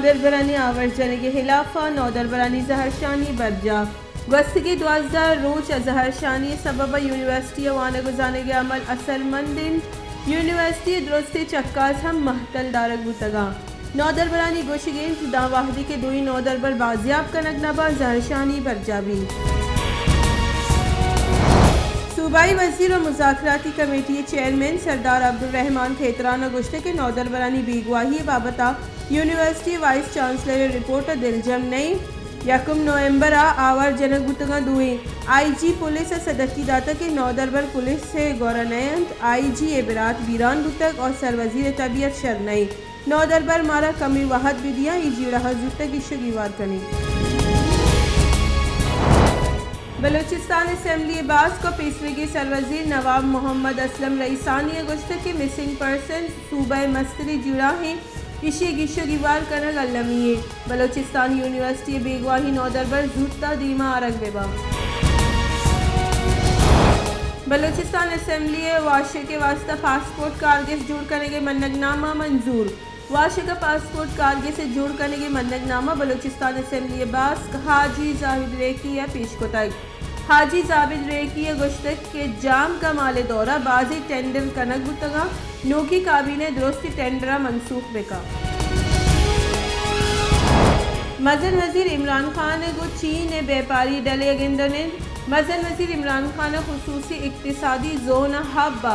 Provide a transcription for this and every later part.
نودربرانی آورجنگ خلافہ نودربرانی زہرشانی برجا گوستگی 12 روچ زہرشانی سبب یونیورسٹی وانہ گزانگ عمل اثر مندن یونیورسٹی درستی چکاز ہم محتل دارگ بوتگا نودربرانی گوشگین دا واحدی کے دوئی نودربر بازیاب کنگ نبا زہرشانی برجابی صوبائی وزیر و مذاکراتی کمیٹی چیئرمین سردار عبدالرحمان کھیترانہ گوشت کے نودربرانی بیگواہی بابتا یونیورسٹی وائس چانسلر رپورٹ دلجم نئی 1 نومبر آور جنگ بوتگا دوئیں آئی جی پولیس صدقی داتا کے نودربر پولیس سے گورنینت آئی جی ابرات بیران بوتگ اور سروزیر طبیعت شرنئی نودربر مارا کمی واحد بدیا ایجی رہا زوتگ اشگیوار کنی بلوچستان اسمبلی باس کو پیشوی سروزیر نواب محمد اسلم رئیسانی گوشت کے مسنگ پرسن صوبہ مستری جڑا ہیں اشی گشو گیوار کنگ علمیے بلوچستان یونیورسٹی بیگواہی نودربر زودتا دیما آرگ بیبا بلوچستان اسمبلی واشے کے واسطہ پاسپورٹ کارگس جوڑ کرنے کے منگ نامہ منظور واشے کا پاسپورٹ کارگے سے جوڑ کرنے کے منگ نامہ بلوچستان اسمبلی باس حاجی زاہد ریکی یا پیش کو تک حاجی زابد ریکی گشتک کے جام کا مال دورہ بازی ٹینڈر کنگ بتگا نوکی کابینہ درستی ٹینڈرہ منسوخ بکا مزن وزیر عمران خان کو چین بیپاری ڈلے گندنے مزن وزیر عمران خان خصوصی اقتصادی زون ہب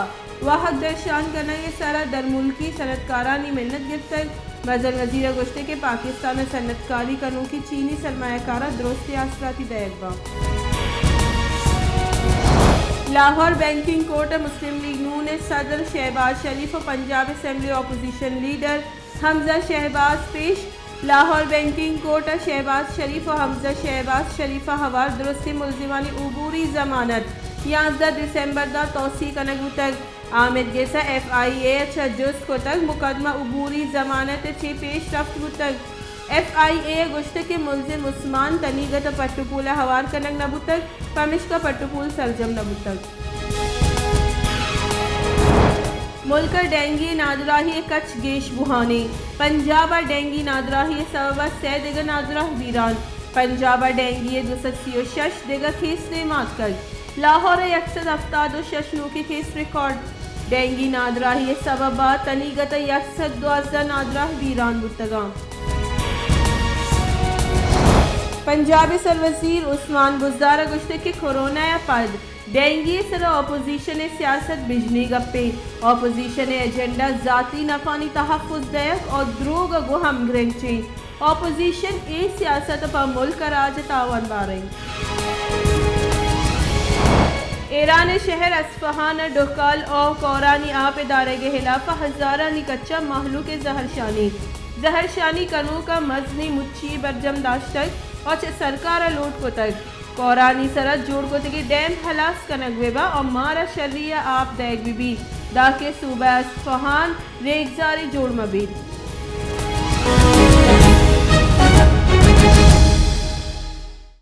واحد درشان کنگ سرا در ملکی صنعتکارانی منت گفتگ مزن وزیر گوشت کے پاکستان صنعتکاری کنو کی چینی سرمایہ کارہ درستی آسراتی دیکھبا لاہور بینکنگ کورٹ مسلم لیگ نون صدر شہباز شریف و پنجاب اسمبلی اپوزیشن لیڈر حمزہ شہباز پیش لاہور بینکنگ کورٹ شہباز شریف و حمزہ شہباز شریف حوار درستی ملزمانی عبوری ضمانت 11 دسمبر دا توسیع کنگ بوتگ آمد گیسا ایف آئی اے اچھا جست کو تک مقدمہ عبوری ضمانت چھ پیش رفت بوتگ ایف آئی اے گوشت کے ملزم عثمان تنیگت پٹپولا حوار کنگ نبوتگ پمش کا پٹپول سرجم نبوتگ ملک ڈینگی نادراہی کچھ گیش بوہانی پنجاب ڈینگی نادراہی سبب سے دیگر نادراہ ویران پنجاب ڈینگی 236 دیگر کیس نے مات کر لاہور 176 نوکی کیس ریکارڈ ڈینگی نادراہی سبب تنیگت 112 نادراہ ویران بتگاں پنجابی سروزیر عثمان بزدار گوشت کے کورونا پد ڈینگی سر اپوزیشن سیاست بجنی گپے اپوزیشن ایجنڈا ذاتی نفانی تحفظ دیکھ اور دروگ گوہم گرنچے اپوزیشن اے سیاست پر ملک راج تاوان باریں ایران شہر اصفہان ڈکال اور کورانی آپ ادارے کے خلاف ہزارانی کچا محلو کے زہرشانی کنو کا مزنی مچھی برجم داشتک اور سرکار لوٹ کو تک کورانی سرد جوڑ کو تکی ڈیم خلاص کنگ ویبا اور مارا شریعہ آپ دیکھ بھی دا کے صوبہ اصفہان ریگزاری جوڑ مبید